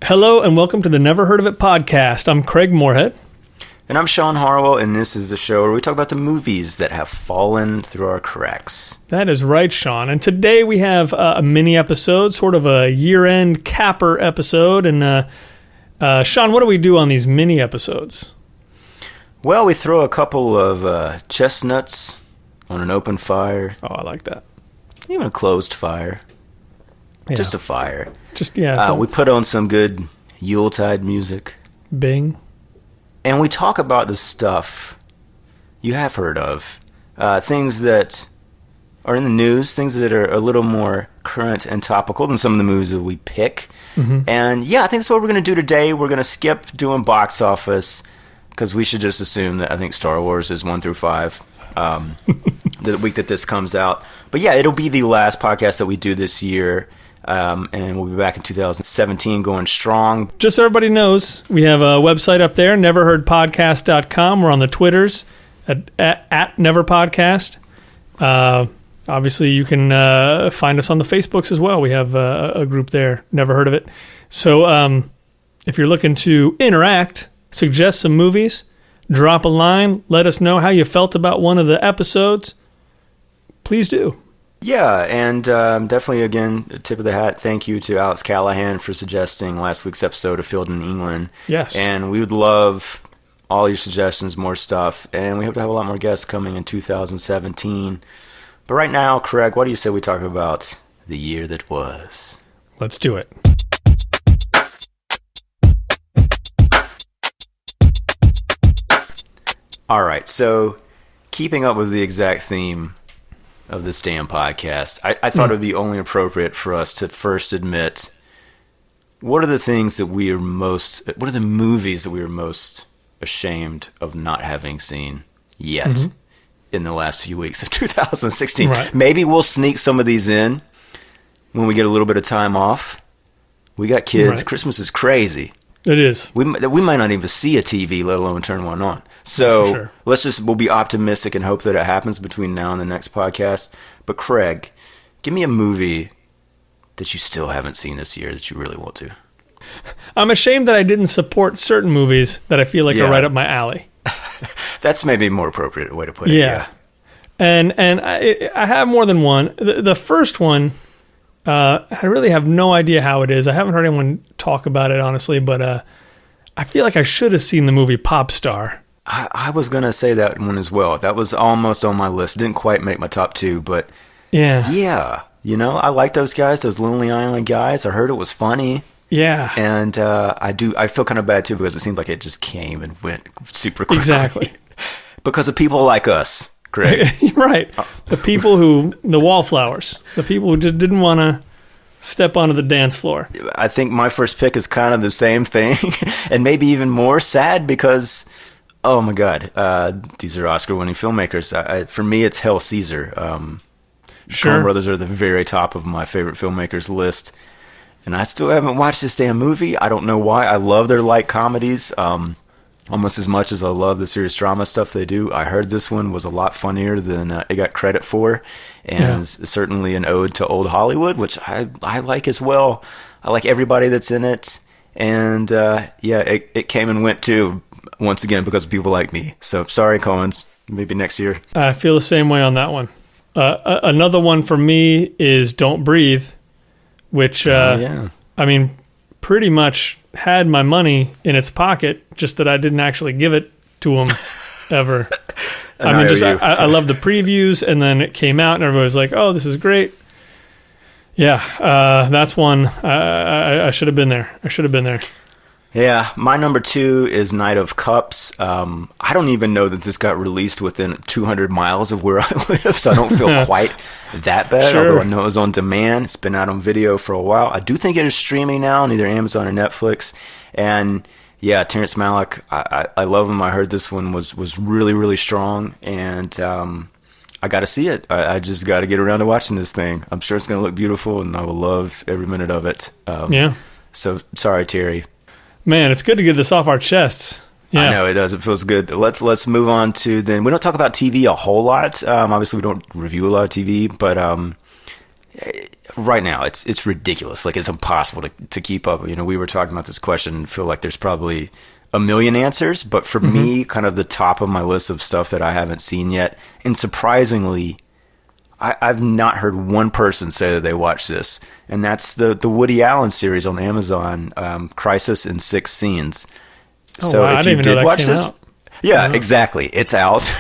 Hello and welcome to the Never Heard of It podcast. I'm Craig Moorhead. And I'm Shawn Harwell, and this is the show where we talk about the movies that have fallen through our cracks. That is right, Shawn. And today we have a mini episode, sort of a year-end capper episode. And Shawn, what do we do on these mini episodes? Well, we throw a couple of chestnuts on an open fire. Oh, I like that. Even a closed fire. Yeah. Just a fire. We put on some good Yuletide music. Bing. And we talk about the stuff you have heard of. Things that are in the news, things that are a little more current and topical than some of the movies that we pick. Mm-hmm. And yeah, I think that's what we're going to do today. We're going to skip doing box office because we should just assume that I think Star Wars is 1 through 5 the week that this comes out. But yeah, it'll be the last podcast that we do this year. And we'll be back in 2017 going strong. Just so everybody knows, we have a website up there, neverheardpodcast.com. We're on the Twitters at neverpodcast. Obviously, you can find us on the Facebooks as well. We have a group there, Never Heard of It. So if you're looking to interact, suggest some movies, drop a line, let us know how you felt about one of the episodes, please do. Yeah, and definitely, again, tip of the hat, thank you to Alex Callahan for suggesting last week's episode of Field in England. Yes. And we would love all your suggestions, more stuff, and we hope to have a lot more guests coming in 2017. But right now, Craig, what do you say we talk about the year that was? Let's do it. All right, so keeping up with the exact theme of this damn podcast, I thought it would be only appropriate for us to first admit what are the movies that we are most ashamed of not having seen yet in the last few weeks of 2016. Right. Maybe we'll sneak some of these in when we get a little bit of time off. We got kids. Right. Christmas is crazy. It is. We might not even see a TV, let alone turn one on. So we'll be optimistic and hope that it happens between now and the next podcast. But Craig, give me a movie that you still haven't seen this year that you really want to. I'm ashamed that I didn't support certain movies that I feel like are right up my alley. That's maybe a more appropriate way to put it. Yeah. And I have more than one. The first one, I really have no idea how it is. I haven't heard anyone talk about it, honestly, but I feel like I should have seen the movie Pop Star. I was going to say that one as well. That was almost on my list. Didn't quite make my top 2, but yeah. You know, I like those guys, those Lonely Island guys. I heard it was funny. Yeah. And I feel kind of bad, too, because it seemed like it just came and went super quickly. Exactly. Because of people like us, Greg. Right. The people the wallflowers, the people who just didn't want to step onto the dance floor. I think my first pick is kind of the same thing, and maybe even more sad because, oh my God, these are Oscar-winning filmmakers. For me, it's Hail Caesar. Coen Brothers are the very top of my favorite filmmakers list, and I still haven't watched this damn movie. I don't know why. I love their light comedies almost as much as I love the serious drama stuff they do. I heard this one was a lot funnier than it got credit for, and is certainly an ode to old Hollywood, which I like as well. I like everybody that's in it, and it came and went too, once again, because of people like me. So sorry, Coens. Maybe next year. I feel the same way on that one. Another one for me is Don't Breathe, which, I mean, pretty much had my money in its pocket, just that I didn't actually give it to him ever. I love the previews, and then it came out, and everybody was like, "Oh, this is great." Yeah, that's one. I should have been there. Yeah, my number 2 is Night of Cups. I don't even know that this got released within 200 miles of where I live, so I don't feel quite that bad, although I know it was on demand. It's been out on video for a while. I do think it is streaming now on either Amazon or Netflix. And yeah, Terrence Malick, I love him. I heard this one was really, really strong, and I got to see it. I just got to get around to watching this thing. I'm sure it's going to look beautiful, and I will love every minute of it. So sorry, Terry. Man, it's good to get this off our chests. Yeah. I know it does. It feels good. Let's move on to then. We don't talk about TV a whole lot. Obviously, we don't review a lot of TV, but right now it's ridiculous. Like, it's impossible to keep up. You know, we were talking about this question and feel like there's probably a million answers, but for me, kind of the top of my list of stuff that I haven't seen yet, and surprisingly, I've not heard one person say that they watched this, and that's the Woody Allen series on Amazon, Crisis in Six Scenes. So wow, if you did watch this, yeah, exactly, it's out.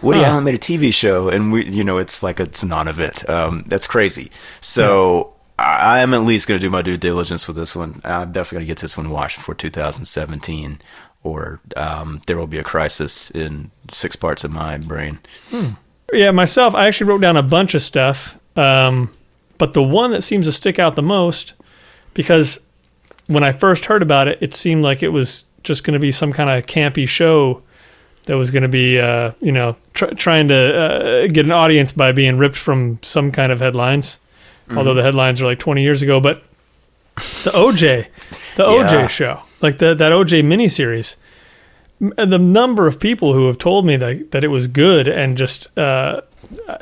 Woody Allen made a TV show, and it's like it's a non-event. That's crazy. So I am at least going to do my due diligence with this one. I'm definitely going to get this one watched for 2017, or there will be a crisis in 6 parts of my brain. Yeah, myself, I actually wrote down a bunch of stuff, but the one that seems to stick out the most, because when I first heard about it, it seemed like it was just going to be some kind of campy show that was going to be, trying to get an audience by being ripped from some kind of headlines, although the headlines are like 20 years ago. But the OJ show, like that OJ miniseries, the number of people who have told me that it was good, and just I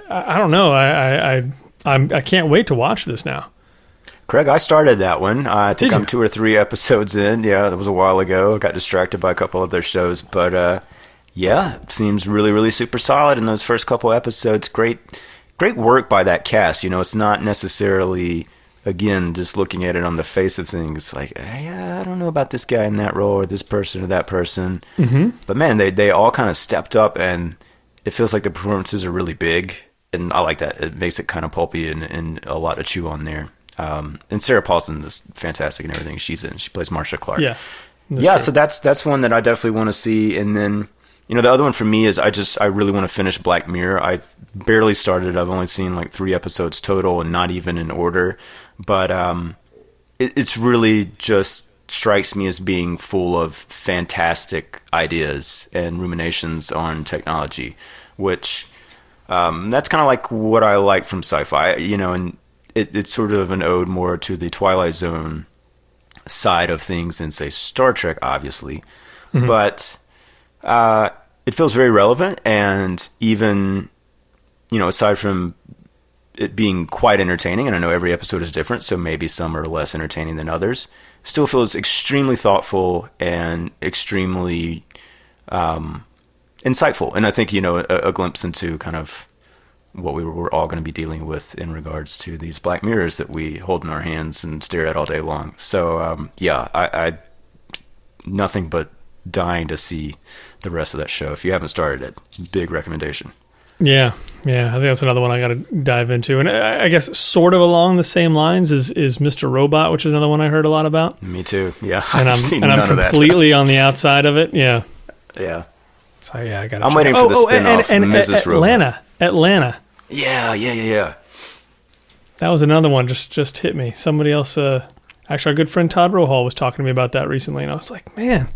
don't know, I can't wait to watch this now. Craig, I started that one. I think I'm 2 or 3 episodes in. Yeah, that was a while ago. I got distracted by a couple other shows, but it seems really, really super solid in those first couple episodes. Great work by that cast. You know, it's not necessarily, again, just looking at it on the face of things, like, I don't know about this guy in that role, or this person or that person. But man, they all kind of stepped up, and it feels like the performances are really big, and I like that. It makes it kind of pulpy and a lot to chew on there. And Sarah Paulson is fantastic in everything she's in. She plays Marcia Clark. Yeah. So that's one that I definitely want to see. And then, the other one for me is I really want to finish Black Mirror. I've barely started. I've only seen like 3 episodes total, and not even in order. But it's really just strikes me as being full of fantastic ideas and ruminations on technology, which that's kind of like what I like from sci-fi, and it's sort of an ode more to the Twilight Zone side of things than, say, Star Trek, obviously. But it feels very relevant, and even, aside from it being quite entertaining, and I know every episode is different, so maybe some are less entertaining than others, still feels extremely thoughtful and extremely insightful. And I think, a glimpse into kind of what we're all going to be dealing with in regards to these black mirrors that we hold in our hands and stare at all day long. So, I nothing but dying to see the rest of that show. If you haven't started it, big recommendation. Yeah, I think that's another one I got to dive into. And I guess sort of along the same lines is Mr. Robot, which is another one I heard a lot about. Me too, yeah. And I'm completely on the outside of it, yeah. So, I got to I'm waiting for the spin-off and Mrs. Robot. Atlanta. Yeah. That was another one just hit me. Somebody else, actually our good friend Todd Rohal was talking to me about that recently, and I was like, man.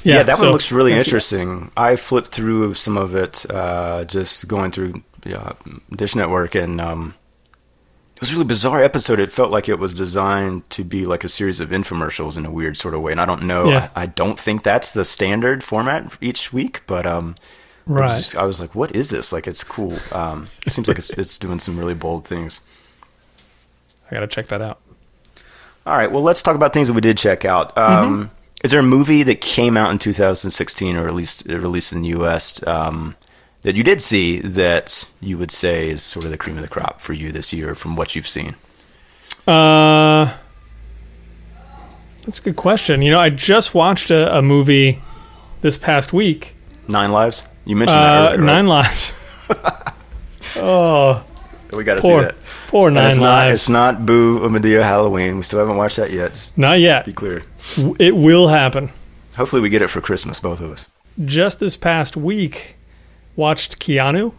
Yeah, that one looks really interesting. I flipped through some of it, just going through Dish Network, and it was a really bizarre episode. It felt like it was designed to be like a series of infomercials in a weird sort of way, and I don't know. Yeah. I don't think that's the standard format each week, but right. I was like, what is this? Like, it's cool. It seems like it's doing some really bold things. I got to check that out. All right, well, let's talk about things that we did check out. Is there a movie that came out in 2016, or at least released in the U.S., that you did see that you would say is sort of the cream of the crop for you this year from what you've seen? That's a good question. I just watched a movie this past week. 9 Lives? You mentioned that earlier, right? 9 Lives. Oh. We got to see that. Poor 9 Lives. It's not Boo or Medea Halloween. We still haven't watched that yet. Just not yet. Be clear. It will happen. Hopefully we get it for Christmas, both of us. Just this past week, watched Keanu.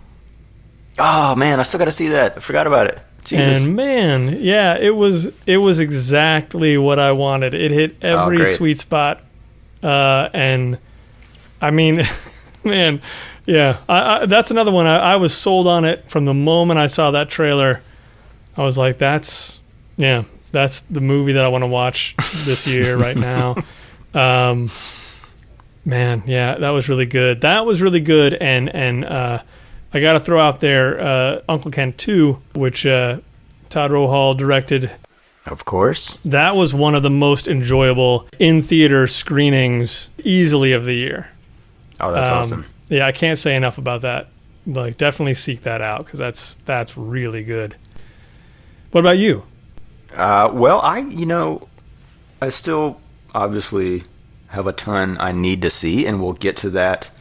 Oh, man, I still got to see that. I forgot about it. Jesus. And, man, yeah, it was exactly what I wanted. It hit every sweet spot. And, I mean, man, yeah. That's another one. I was sold on it from the moment I saw that trailer. I was like, that's the movie that I want to watch this year right now. Man, yeah, that was really good. And I got to throw out there Uncle Ken 2, which Todd Rohal directed. Of course. That was one of the most enjoyable in-theater screenings easily of the year. Oh, that's awesome. Yeah, I can't say enough about that. Like, definitely seek that out because that's really good. What about you? Well, I still obviously have a ton I need to see, and we'll get to that.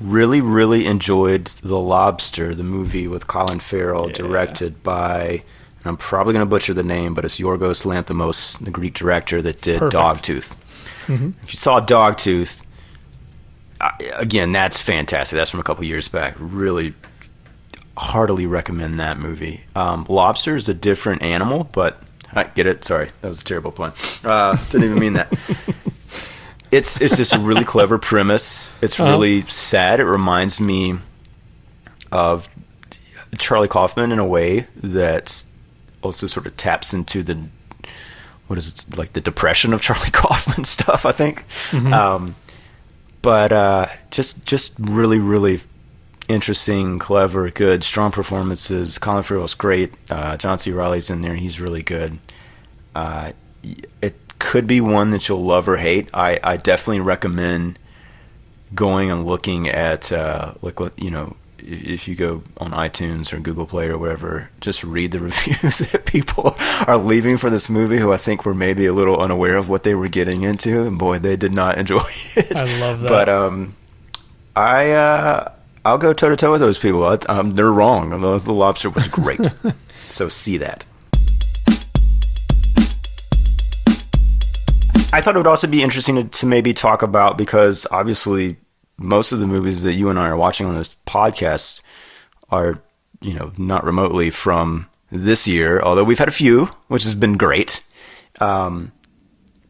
Really, really enjoyed The Lobster, the movie with Colin Farrell, directed by, and I'm probably going to butcher the name, but it's Yorgos Lanthimos, the Greek director that did Dogtooth. Mm-hmm. If you saw Dogtooth, again, that's fantastic. That's from a couple years back. Really heartily recommend that movie. Lobster is a different animal, but I get it. Sorry, that was a terrible pun. Didn't even mean that. It's just a really clever premise. It's really sad. It reminds me of Charlie Kaufman in a way that also sort of taps into the the depression of Charlie Kaufman stuff, I think. Mm-hmm. But just really, really interesting, clever, good, strong performances. Colin Farrell's great. John C. Reilly's in there. He's really good. It could be one that you'll love or hate. I definitely recommend going and looking at, if you go on iTunes or Google Play or whatever, just read the reviews that people are leaving for this movie who I think were maybe a little unaware of what they were getting into. And boy, they did not enjoy it. I love that. But I'll go toe-to-toe with those people. They're wrong. The Lobster was great. So see that. I thought it would also be interesting to maybe talk about, because obviously most of the movies that you and I are watching on this podcast are, not remotely from this year, although we've had a few, which has been great. But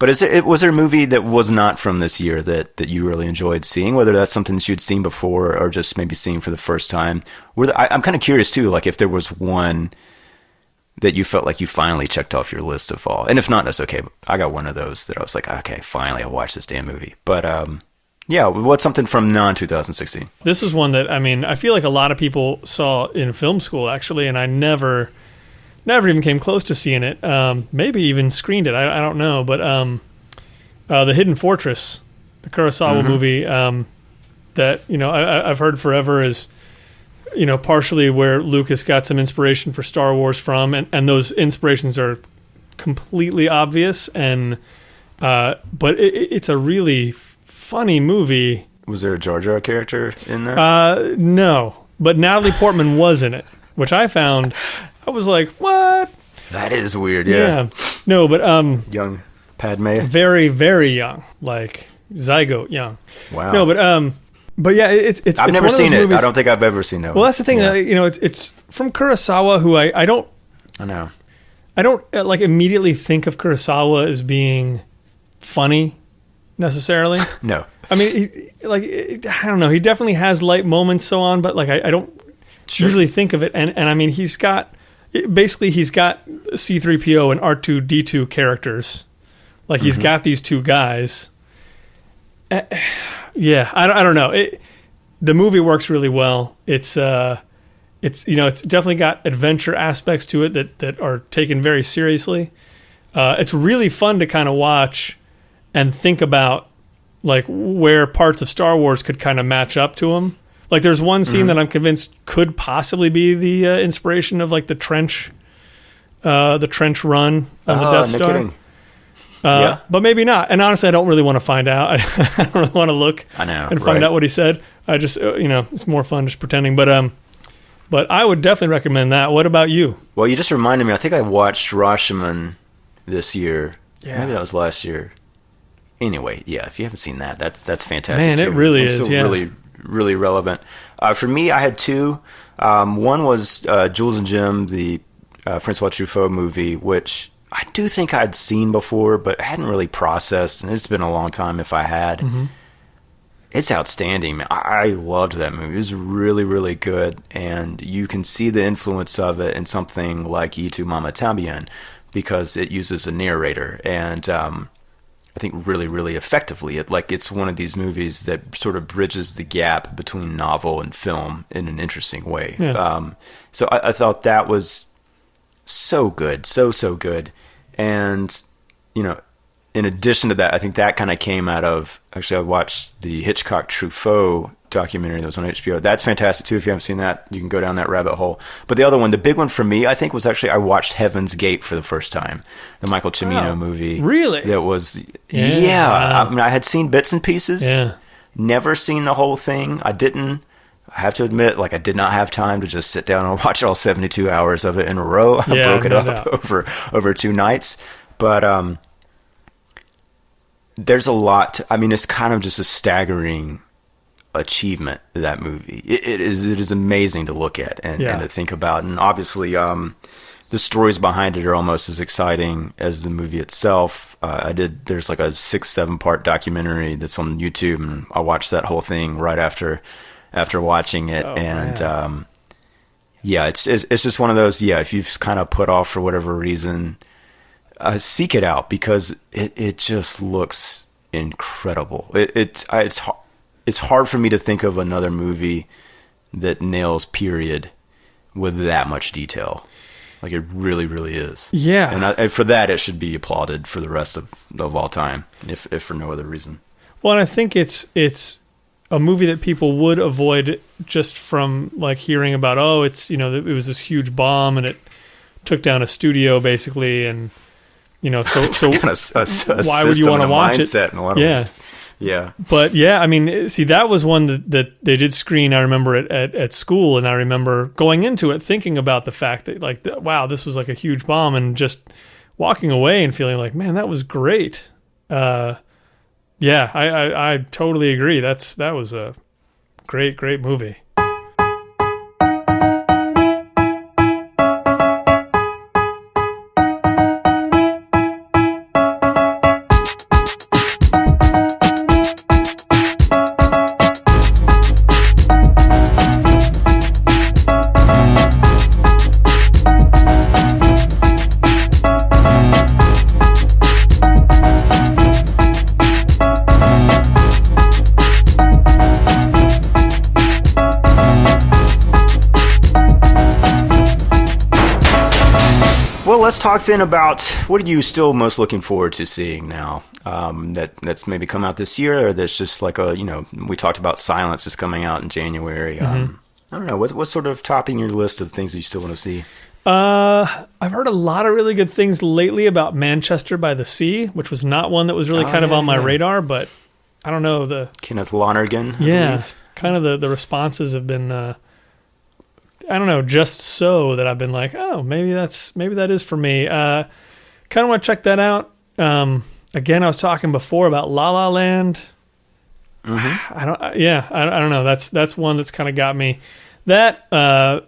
was there a movie that was not from this year that you really enjoyed seeing, whether that's something that you'd seen before or just maybe seeing for the first time? I'm kind of curious too, like if there was one that you felt like you finally checked off your list of all, and if not, that's okay. I got one of those that I was like, okay, finally I watched this damn movie. But yeah, what's something from non-2016? This is one that, I feel like a lot of people saw in film school, actually, and I never even came close to seeing it. Maybe even screened it. I don't know. But The Hidden Fortress, the Kurosawa movie that, I've heard forever is, partially where Lucas got some inspiration for Star Wars from, and those inspirations are completely obvious. And but it's a really funny movie. Was there a Jar Jar character in that? No, but Natalie Portman was in it, which I found. I was like, what? That is weird. Yeah. No, but young Padme. Very, very young, like zygote young. Wow. No, but yeah, it's. I've never seen it. I don't think I've ever seen that. Well, one. That's the thing. Yeah. It's from Kurosawa, who I don't. I know. I don't immediately think of Kurosawa as being funny, necessarily. No. I don't know. He definitely has light moments, so on, but I don't usually think of it. And he's got C-3PO and R2-D2 characters. He's got these two guys. Yeah, I don't know. The movie works really well. It's definitely got adventure aspects to it that are taken very seriously. It's really fun to kind of watch and think about where parts of Star Wars could kind of match up to them. There's one scene that I'm convinced could possibly be the inspiration of the trench run of the Death Star. Kidding. Yeah. But maybe not. And honestly, I don't really want to find out. I don't really want to look and find out what he said. I just, it's more fun just pretending. But I would definitely recommend that. What about you? Well, you just reminded me. I think I watched Rashomon this year. Yeah. Maybe that was last year. Anyway, yeah, if you haven't seen that, that's fantastic. Man, too. It really is. Still yeah. really, really relevant. For me, I had two. One was Jules and Jim, the Francois Truffaut movie, which I do think I'd seen before, but hadn't really processed, and it's been a long time if I had. Mm-hmm. It's outstanding, man. I loved that movie. It was really, really good, and you can see the influence of it in something like Y Tu Mamá También, because it uses a narrator, and I think really, really effectively. It's one of these movies that sort of bridges the gap between novel and film in an interesting way. Yeah. So I thought that was so good, so good. And, you know, in addition to that, I think that kind of came out of, actually I watched the Hitchcock Truffaut documentary that was on HBO. That's fantastic too. If you haven't seen that, you can go down that rabbit hole. But the other one, the big one for me, I think, was actually I watched Heaven's Gate for the first time, the Michael Cimino movie. Really? That was, I mean, I had seen bits and pieces. Yeah. Never seen the whole thing. I have to admit, like, I did not have time to just sit down and watch all 72 hours of it in a row. I broke it up over 2 nights. But there's a lot. I mean, it's kind of just a staggering achievement, that movie. It is amazing to look at and to think about. And obviously, the stories behind it are almost as exciting as the movie itself. There's like a 6-7 part documentary that's on YouTube, and I watched that whole thing right after watching it. It's just one of those, if you've kind of put off for whatever reason, seek it out, because it just looks incredible. It's hard for me to think of another movie that nails period with that much detail. Like, it really, really is. Yeah. And for that, it should be applauded for the rest of all time, if for no other reason. Well, and I think it's a movie that people would avoid just from, like, hearing about, it's, you know, it was this huge bomb and it took down a studio basically, and, you know, so why would you want to watch it? In a lot of ways. Yeah. But I mean, see, that was one that they did screen, I remember, at school, and I remember going into it thinking about the fact that, like, wow, this was like a huge bomb, and just walking away and feeling like, man, that was great. I totally agree. That was a great movie. Let's talk then about, what are you still most looking forward to seeing now, that's maybe come out this year, or that's just like we talked about Silence is coming out in January. I don't know, what's sort of topping your list of things that you still want to see? I've heard a lot of really good things lately about Manchester by the Sea, which was not one that was really kind of on my radar, but I don't know, the Kenneth Lonergan. Kind of the responses have been I don't know, just so that I've been like, maybe that is for me. Kind of want to check that out. Again, I was talking before about La La Land. Mm-hmm. I don't know. That's one that's kind of got me. That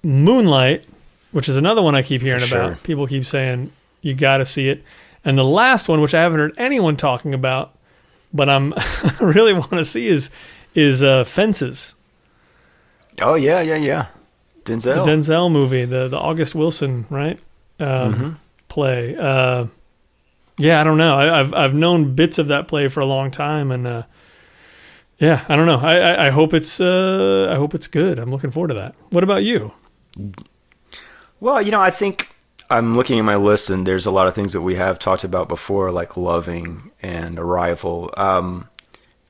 Moonlight, which is another one I keep hearing about. People keep saying you got to see it. And the last one, which I haven't heard anyone talking about, but I really want to see, is Fences. Oh yeah. Denzel. The Denzel movie, the August Wilson, right? Play. I don't know. I've known bits of that play for a long time, and I don't know. I hope it's good. I'm looking forward to that. What about you? Well, I think I'm looking at my list, and there's a lot of things that we have talked about before, like Loving and Arrival.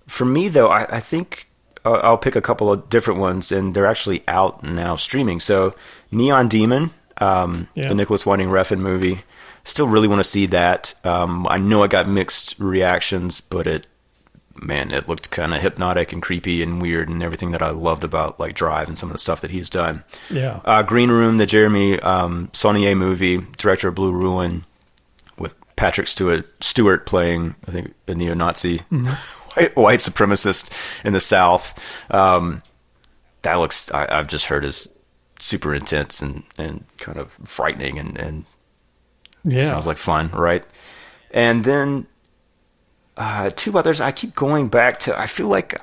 For me, though, I think I'll pick a couple of different ones, and they're actually out now streaming. So Neon Demon, the Nicholas Winding Refn movie, still really want to see that. I know I got mixed reactions, but it looked kind of hypnotic and creepy and weird, and everything that I loved about, like, Drive and some of the stuff that he's done. Green Room, the Jeremy Saulnier movie, director of Blue Ruin, with Patrick Stewart playing, I think, a neo-Nazi white supremacist in the South. That looks, I've just heard, is super intense and kind of frightening and sounds like fun, right? And then 2 others I keep going back to. I feel like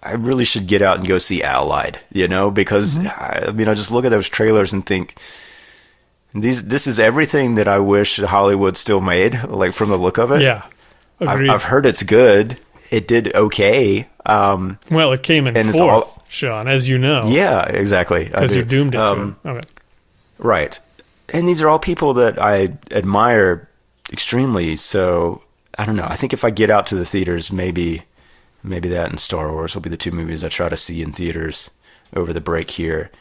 I really should get out and go see Allied, because I just look at those trailers and think, this is everything that I wish Hollywood still made, like, from the look of it. Yeah, agreed. I've heard it's good. It did okay. Well, it came in 4th, Sean, as you know. Yeah, exactly. Because you're doomed into it. Okay. Right. and these are all people that I admire extremely. So I don't know. I think if I get out to the theaters, maybe that and Star Wars will be the two movies I try to see in theaters over the break here.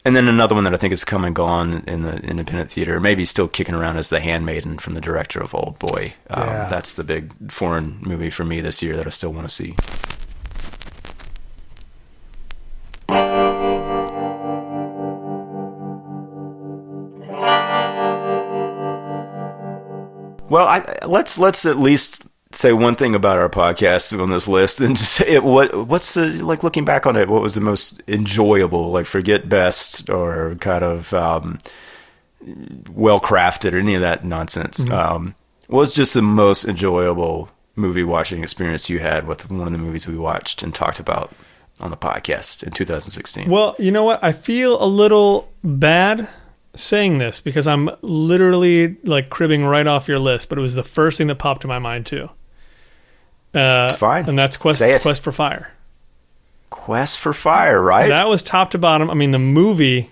And then another one that I think is come and gone in the independent theater, maybe still kicking around, is The Handmaiden from the director of Old Boy. That's the big foreign movie for me this year that I still want to see. Well, let's at least say one thing about our podcast on this list, and just say what's the, like, looking back on it, what was the most enjoyable, like, forget best or kind of well crafted or any of that nonsense. What was just the most enjoyable movie watching experience you had with one of the movies we watched and talked about on the podcast in 2016? Well, you know what? I feel a little bad saying this because I'm literally like cribbing right off your list, but it was the first thing that popped to my mind too. It's fine. And that's Quest for Fire. Quest for Fire, right? That was top to bottom. I mean, the movie,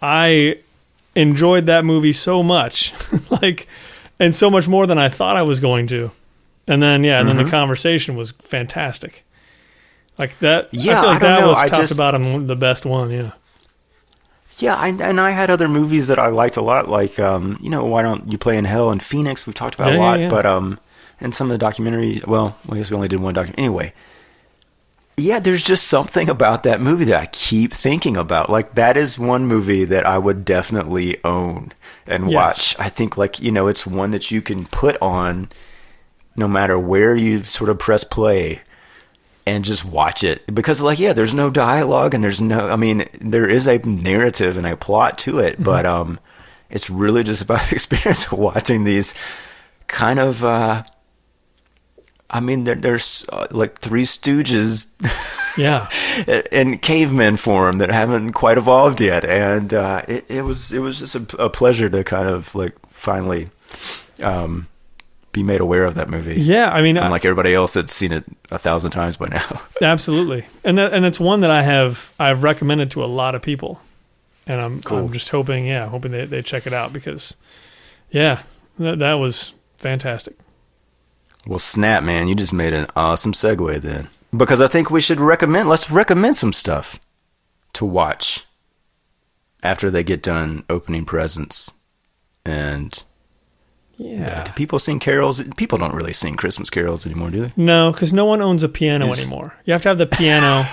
I enjoyed that movie so much, like, and so much more than I thought I was going to. And then, and then the conversation was fantastic. Like that. Yeah, I feel like that was top to bottom the best one. Yeah. Yeah, and I had other movies that I liked a lot, like, Why Don't You Play in Hell and Phoenix, we've talked about a lot, but, and some of the documentary, well, I guess we only did one documentary. Anyway, yeah, there's just something about that movie that I keep thinking about. Like, that is one movie that I would definitely own and watch. I think, like, it's one that you can put on no matter where you sort of press play and just watch it, because, like, there's no dialogue and there is a narrative and a plot to it, but it's really just about the experience of watching these kind of there's like Three Stooges in caveman form that haven't quite evolved yet, and it was just a pleasure to kind of, like, finally be made aware of that movie. Yeah, I mean, unlike everybody else that's seen it 1,000 times by now. Absolutely, and it's one that I've recommended to a lot of people, and I'm just hoping they check it out, because that was fantastic. Well, snap, man, you just made an awesome segue then, because I think we should let's recommend some stuff to watch after they get done opening presents. And do people sing carols? People don't really sing Christmas carols anymore, do they? No, because no one owns a piano anymore. You have to have the piano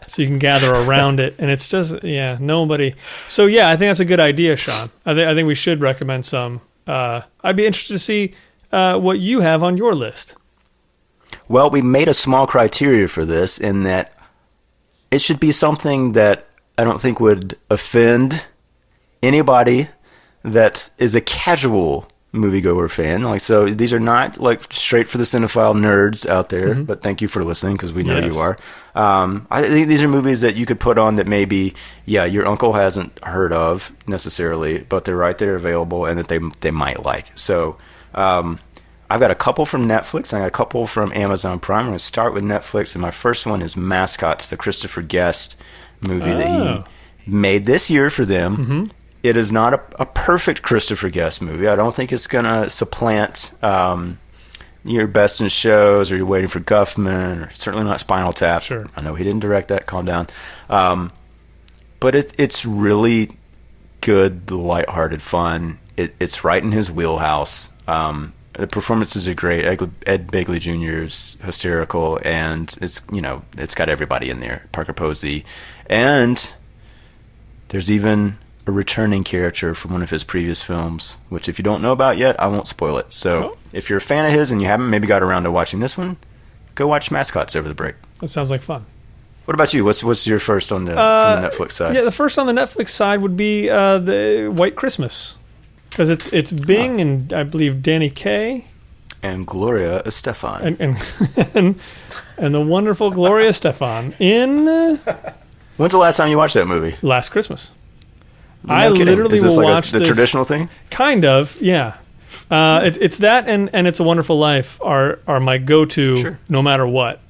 so you can gather around it, and it's just nobody. So I think that's a good idea, Shawn. I think we should recommend some. I'd be interested to see what you have on your list. Well, we made a small criteria for this, in that it should be something that I don't think would offend anybody that is a casual moviegoer fan. Like, so these are not like straight for the cinephile nerds out there, but thank you for listening, because we know you are. I think these are movies that you could put on that maybe, your uncle hasn't heard of necessarily, but they're right there available and that they might like. So I've got a couple from Netflix, and I got a couple from Amazon Prime. I'm going to start with Netflix, and my first one is Mascots, the Christopher Guest movie that he made this year for them. It is not a perfect Christopher Guest movie. I don't think it's going to supplant your Best in Shows or You're Waiting for Guffman, or certainly not Spinal Tap. Sure. I know he didn't direct that. Calm down. But it's really good, lighthearted fun. It's right in his wheelhouse. The performances are great. Ed Begley Jr. is hysterical, and it's got everybody in there. Parker Posey, and there's even a returning character from one of his previous films, which if you don't know about yet, I won't spoil it. So if you're a fan of his and you haven't maybe got around to watching this one, go watch Mascots over the break. That sounds like fun. What about you? What's your first on from the Netflix side? Yeah, the first on the Netflix side would be the White Christmas, because it's Bing and I believe Danny Kaye and Gloria Estefan and the wonderful Gloria Estefan in. When's the last time you watched that movie? Last Christmas. No I kidding. literally Is this will like watch the traditional thing? Kind of, yeah. It's that and It's a Wonderful Life are my go-to no matter what.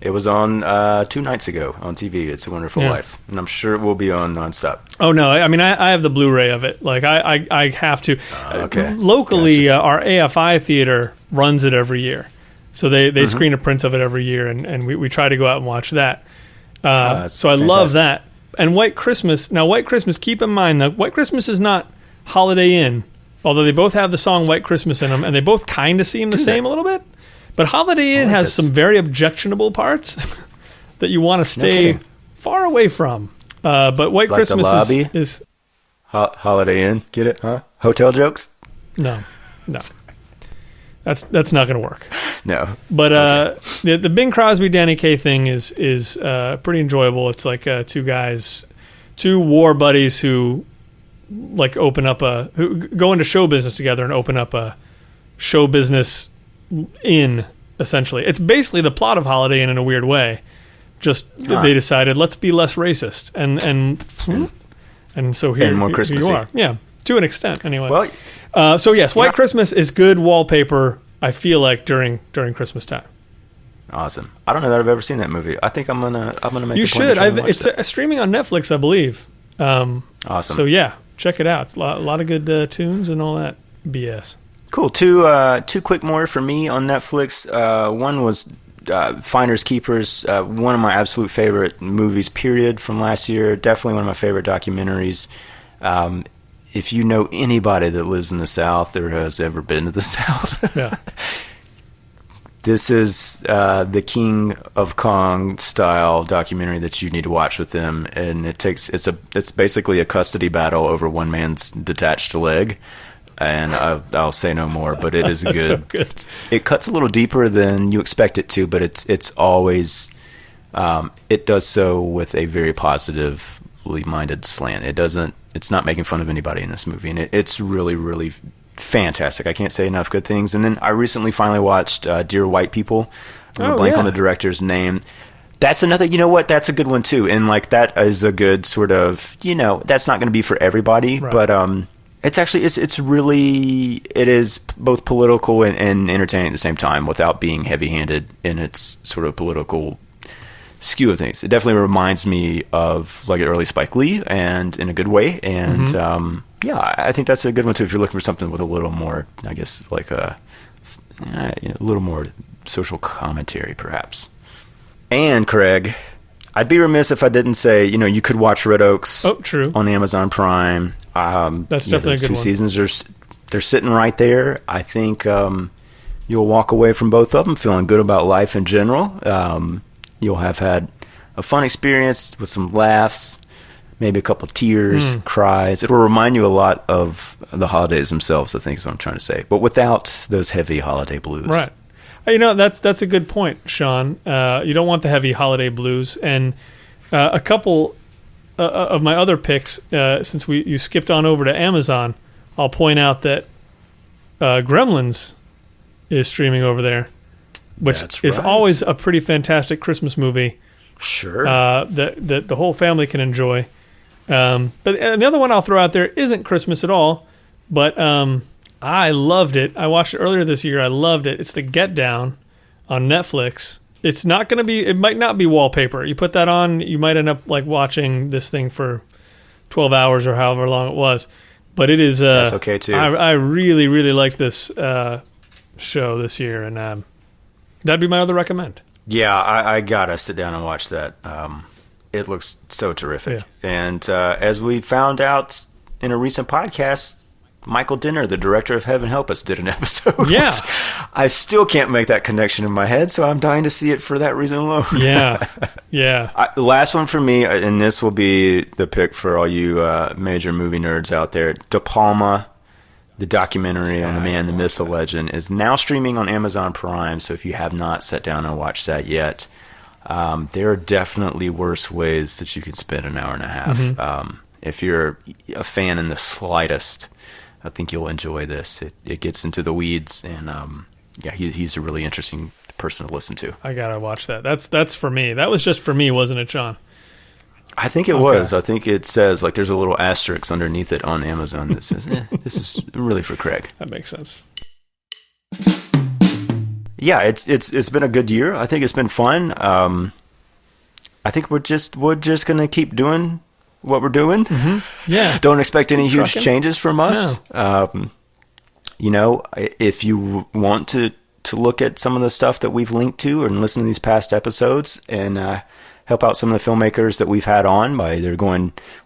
It was on 2 nights ago on TV. It's a Wonderful Life, and I'm sure it will be on nonstop. Oh no! I mean, I have the Blu-ray of it. Like I have to. Okay. Locally, our AFI theater runs it every year, so they screen a print of it every year, and we try to go out and watch that. So I love that. And White Christmas. Now, White Christmas. Keep in mind that White Christmas is not Holiday Inn, although they both have the song White Christmas in them, and they both kind of seem the same a little bit. But Holiday Inn has some very objectionable parts that you want to stay far away from. But White Christmas the lobby? is Holiday Inn. Get it? Huh? Hotel jokes? No. That's not going to work. No. But the Bing Crosby, Danny Kaye thing is pretty enjoyable. It's like two war buddies who like who go into show business together and open up a show business inn, essentially. It's basically the plot of Holiday Inn in a weird way. Just they decided, let's be less racist. And so here, and more Christmassy. Here you are. Yeah, to an extent, anyway. Well, so yes, White Christmas is good wallpaper, I feel like, during Christmas time. Awesome. I don't know that I've ever seen that movie. I think I'm gonna make you a should. It's streaming on Netflix, I believe. Awesome. So yeah, check it out. It's a lot of good tunes and all that BS. Cool. Two quick more for me on Netflix. One was Finders Keepers, one of my absolute favorite movies, period, from last year. Definitely one of my favorite documentaries. If you know anybody that lives in the South or has ever been to the South, yeah. This is the King of Kong style documentary that you need to watch with them, and it's basically a custody battle over one man's detached leg. And I'll say no more, but it is good. So good. It cuts a little deeper than you expect it to, but it's always it does so with a very positively minded slant. It's not making fun of anybody in this movie, and it's really, really fantastic. I can't say enough good things. And then I recently finally watched Dear White People. I'm blank on the director's name. That's another, you know what? That's a good one too. And like that is a good sort of, that's not going to be for everybody, right. But it's actually it is both political and entertaining at the same time without being heavy-handed in its sort of political skew of things. It definitely reminds me of like early Spike Lee, and in a good way. And I think that's a good one too if you're looking for something with a little more, I guess, like a little more social commentary, perhaps. And Craig, I'd be remiss if I didn't say, you could watch Red Oaks on Amazon Prime. That's definitely a good 2 one. Seasons they're sitting right there. I think you'll walk away from both of them feeling good about life in general. You'll have had a fun experience with some laughs, maybe a couple tears, cries. It'll remind you a lot of the holidays themselves, I think is what I'm trying to say, but without those heavy holiday blues. Right. That's a good point, Shawn. You don't want the heavy holiday blues. And a couple of my other picks, since you skipped on over to Amazon, I'll point out that Gremlins is streaming over there, which is always a pretty fantastic Christmas movie. Sure. That the whole family can enjoy. But the other one I'll throw out there isn't Christmas at all, but I loved it. I watched it earlier this year. I loved it. It's The Get Down on Netflix. It's not going to be, it might not be wallpaper. You put that on, you might end up like watching this thing for 12 hours or however long it was. But it is, that's okay too. I really, really liked this show this year, and that'd be my other recommend. Yeah, I gotta sit down and watch that. It looks so terrific. Yeah. And as we found out in a recent podcast, Michael Dinner, the director of Heaven Help Us, did an episode. Yeah. I still can't make that connection in my head, so I'm dying to see it for that reason alone. Yeah. Yeah. The last one for me, and this will be the pick for all you major movie nerds out there, De Palma, the documentary on the man, the myth, the legend, is now streaming on Amazon Prime, so if you have not sat down and watched that yet, there are definitely worse ways that you can spend an hour and a half. Mm-hmm. If you're a fan in the slightest, I think you'll enjoy this. It gets into the weeds, and he's a really interesting person to listen to. I gotta watch that. That's for me. That was just for me, wasn't it, John? I think it was. I think it says, like, there's a little asterisk underneath it on Amazon that says, this is really for Craig. That makes sense. yeah, it's been a good year. I think it's been fun. I think we're just gonna keep doing what we're doing. Mm-hmm. Yeah. Don't expect any Keep huge trucking. changes from us. You know, if you want to look at some of the stuff that we've linked to and listen to these past episodes and help out some of the filmmakers that we've had on by either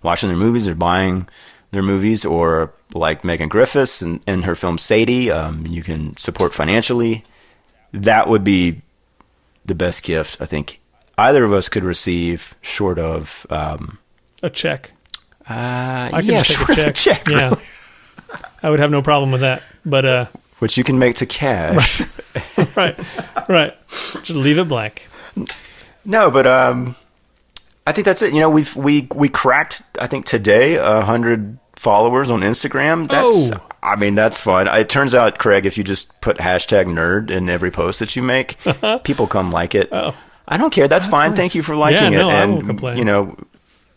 watching their movies or buying their movies, or like Megan Griffiths and her film Sadie, you can support financially. That would be the best gift I think either of us could receive, short of a check. I could just take a check. Yeah. Really. I would have no problem with that. But which you can make to cash. right. Just leave it blank. No, but I think that's it. You know, we cracked, I think today, 100 followers on Instagram. I mean, that's fun. It turns out, Craig, if you just put #nerd in every post that you make, people come like it. Oh. I don't care. That's fine. nice. Thank you for liking it. I And won't complain. you know,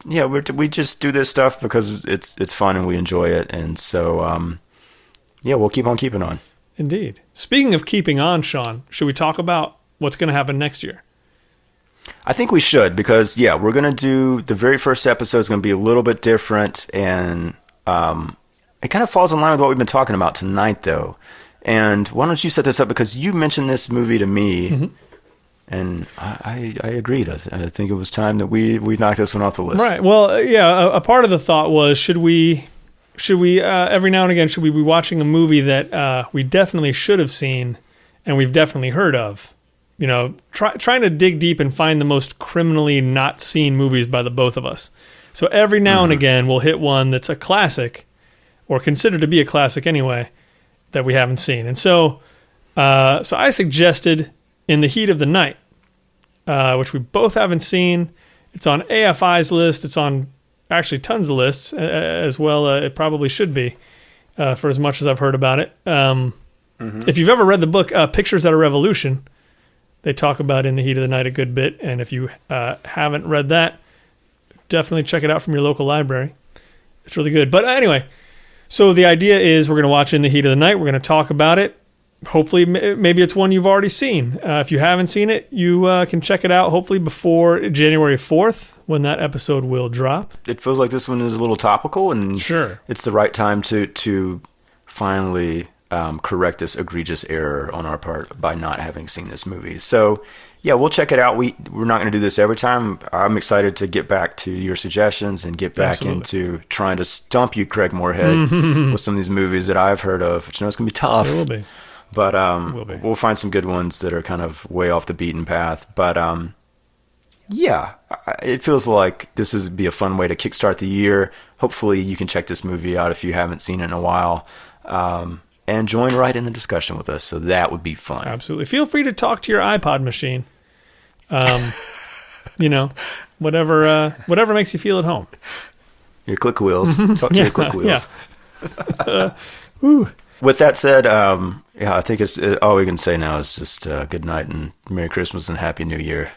yeah, we just do this stuff because it's fun and we enjoy it. And so, yeah, we'll keep on keeping on. Indeed. Speaking of keeping on, Shawn, should we talk about what's going to happen next year? I think we should, because we're going to do the very first episode is going to be a little bit different, and it kind of falls in line with what we've been talking about tonight, though. And why don't you set this up, because you mentioned this movie to me, Mm-hmm. and I agreed. I think it was time that we knock this one off the list. Right. Well, a part of the thought was, should we every now and again, should we be watching a movie that we definitely should have seen and we've definitely heard of? You know, trying to dig deep and find the most criminally not seen movies by the both of us. So every now and again, we'll hit one that's a classic, or considered to be a classic anyway, that we haven't seen. And so I suggested In the Heat of the Night, which we both haven't seen. It's on AFI's list. It's on actually tons of lists as well. It probably should be, for as much as I've heard about it. If you've ever read the book Pictures At a Revolution, they talk about In the Heat of the Night a good bit. And if you haven't read that, definitely check it out from your local library. It's really good. But anyway, so the idea is we're going to watch In the Heat of the Night. We're going to talk about it. Hopefully, maybe it's one you've already seen. If you haven't seen it, you can check it out hopefully before January 4th, when that episode will drop. It feels like this one is a little topical, and Sure. it's the right time to finally correct this egregious error on our part by not having seen this movie. So, yeah, we'll check it out. We're not going to do this every time. I'm excited to get back to your suggestions and get back into trying to stump you, Craig Moorhead, with some of these movies that I've heard of, which I know it's going to be tough. It will be. But we'll find some good ones that are kind of way off the beaten path. But yeah, it feels like this would be a fun way to kickstart the year. Hopefully you can check this movie out if you haven't seen it in a while, and join right in the discussion with us. So that would be fun. Absolutely. Feel free to talk to your iPod machine. You know, whatever makes you feel at home. Your click wheels. Talk to your click wheels. Yeah. With that said, I think all we can say now is just good night and Merry Christmas and Happy New Year.